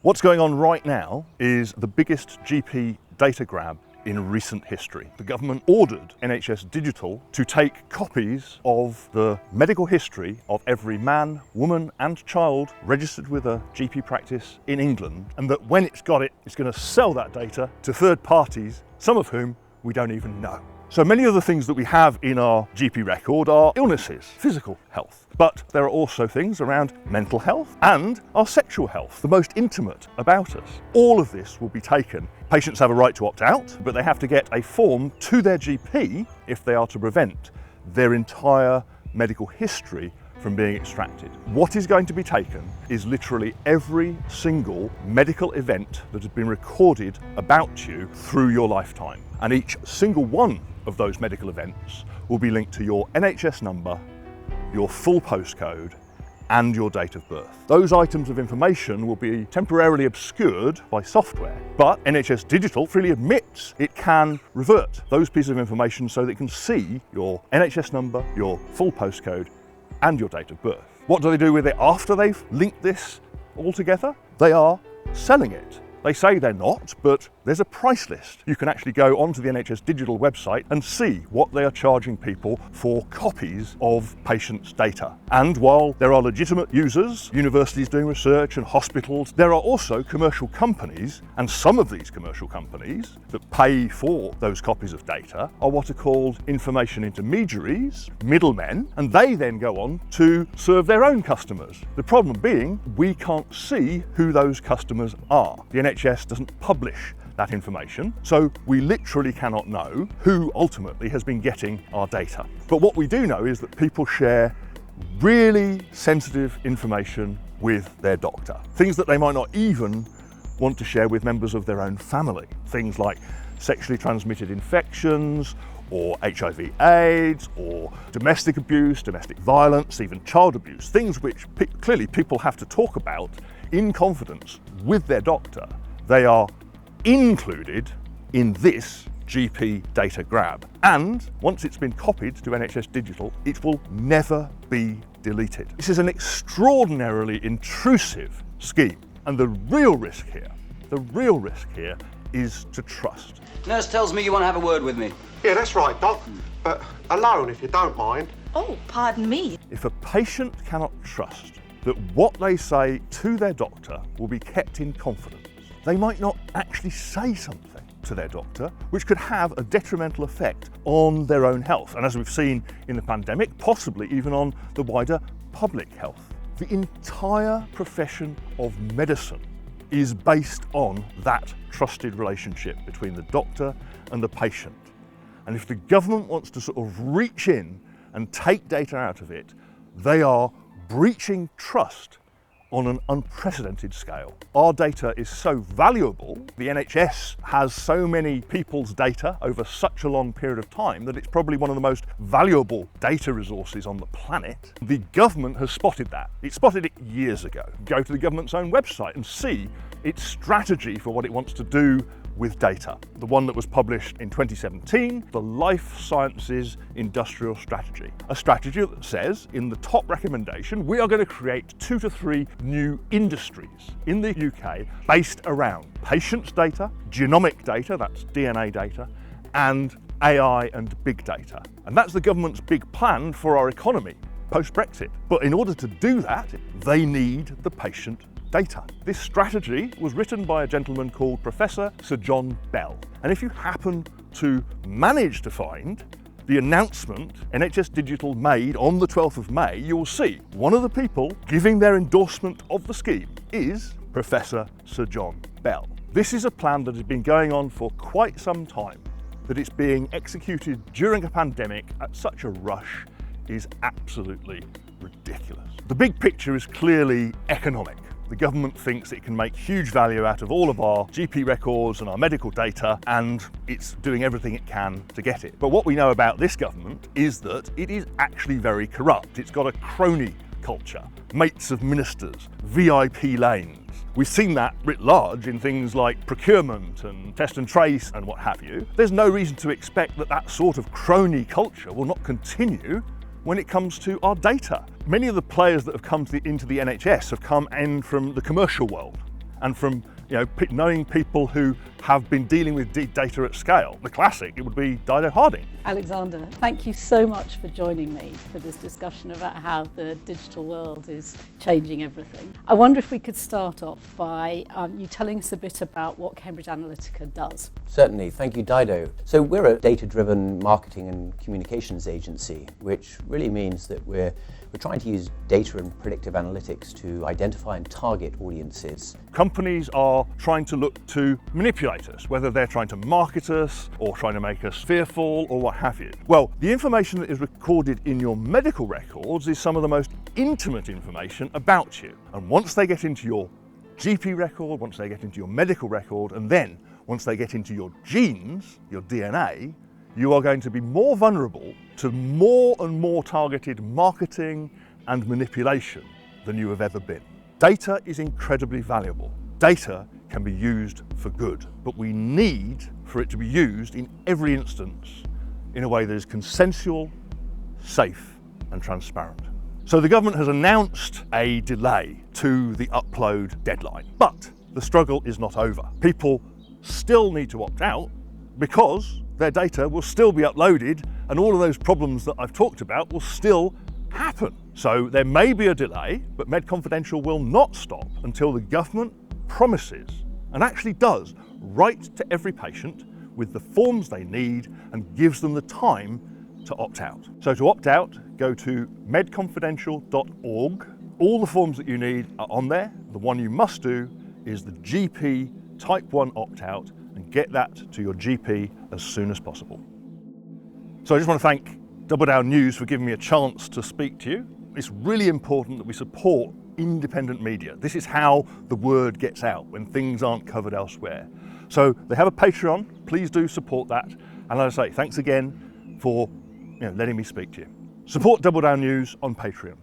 What's going on right now is the biggest GP data grab in recent history. The government ordered NHS Digital to take copies of the medical history of every man, woman and child registered with a GP practice in England, and that when it's got it, it's going to sell that data to third parties, some of whom we don't even know. So many of the things that we have in our GP record are illnesses, physical health. But there are also things around mental health and our sexual health, the most intimate about us. All of this will be taken. Patients have a right to opt out, but they have to get a form to their GP if they are to prevent their entire medical history from being extracted. What is going to be taken is literally every single medical event that has been recorded about you through your lifetime. And each single one of those medical events will be linked to your NHS number, your full postcode, and your date of birth. Those items of information will be temporarily obscured by software, but NHS Digital freely admits it can revert those pieces of information so that it can see your NHS number, your full postcode, and your date of birth. What do they do with it after they've linked this all together? They are selling it. They say they're not, but there's a price list. You can actually go onto the NHS Digital website and see what they are charging people for copies of patients' data. And while there are legitimate users, universities doing research and hospitals, there are also commercial companies, and some of these commercial companies that pay for those copies of data are what are called information intermediaries, middlemen, and they then go on to serve their own customers. The problem being, we can't see who those customers are. The NHS doesn't publish that information, so we literally cannot know who ultimately has been getting our data. But what we do know is that people share really sensitive information with their doctor. Things that they might not even want to share with members of their own family. Things like sexually transmitted infections, or HIV/AIDS, or domestic abuse, domestic violence, even child abuse. Things which clearly people have to talk about in confidence with their doctor. They are included in this GP data grab. And once it's been copied to NHS Digital, it will never be deleted. This is an extraordinarily intrusive scheme. And the real risk here is to trust. Nurse tells me you want to have a word with me. Yeah, that's right, Doc. But alone, if you don't mind. Oh, pardon me. If a patient cannot trust that what they say to their doctor will be kept in confidence, they might not actually say something to their doctor, which could have a detrimental effect on their own health. And as we've seen in the pandemic, possibly even on the wider public health. The entire profession of medicine is based on that trusted relationship between the doctor and the patient. And if the government wants to sort of reach in and take data out of it, they are breaching trust on an unprecedented scale. Our data is so valuable, the NHS has so many people's data over such a long period of time that it's probably one of the most valuable data resources on the planet. The government has spotted that. It spotted it years ago. Go to the government's own website and see its strategy for what it wants to do with data. The one that was published in 2017, the Life Sciences Industrial Strategy. A strategy that says, in the top recommendation, we are going to create 2 to 3 new industries in the UK based around patients' data, genomic data, that's DNA data, and AI and big data. And that's the government's big plan for our economy post-Brexit. But in order to do that, they need the patient data. This strategy was written by a gentleman called Professor Sir John Bell. And if you happen to manage to find the announcement NHS Digital made on the 12th of May, you'll see one of the people giving their endorsement of the scheme is Professor Sir John Bell. This is a plan that has been going on for quite some time. That it's being executed during a pandemic at such a rush is absolutely ridiculous. The big picture is clearly economic. The government thinks it can make huge value out of all of our GP records and our medical data, and it's doing everything it can to get it. But what we know about this government is that it is actually very corrupt. It's got a crony culture, mates of ministers, VIP lanes. We've seen that writ large in things like procurement and test and trace and what have you. There's no reason to expect that that sort of crony culture will not continue when it comes to our data. Many of the players that have come into the NHS have come in from the commercial world. and from knowing people who have been dealing with data at scale. The classic, it would be Dido Harding. Alexander, thank you so much for joining me for this discussion about how the digital world is changing everything. I wonder if we could start off by you telling us a bit about what Cambridge Analytica does. Certainly, thank you, Dido. So we're a data-driven marketing and communications agency, which really means that we're trying to use data and predictive analytics to identify and target audiences. Companies are trying to look to manipulate us, whether they're trying to market us or trying to make us fearful or what have you. Well, the information that is recorded in your medical records is some of the most intimate information about you. And once they get into your GP record, once they get into your medical record, and then once they get into your genes, your DNA, you are going to be more vulnerable to more and more targeted marketing and manipulation than you have ever been. Data is incredibly valuable. Data can be used for good, but we need for it to be used in every instance in a way that is consensual, safe, and transparent. So the government has announced a delay to the upload deadline, but the struggle is not over. People still need to opt out because their data will still be uploaded and all of those problems that I've talked about will still happen. So there may be a delay, but medConfidential will not stop until the government promises, and actually does, write to every patient with the forms they need and gives them the time to opt out. So to opt out, go to medconfidential.org. All the forms that you need are on there. The one you must do is the GP Type 1 opt-out, and get that to your GP as soon as possible. So I just want to thank Double Down News for giving me a chance to speak to you. It's really important that we support independent media. This is how the word gets out when things aren't covered elsewhere. So they have a Patreon, please do support that. And as I say, thanks again for letting me speak to you. Support Double Down News on Patreon.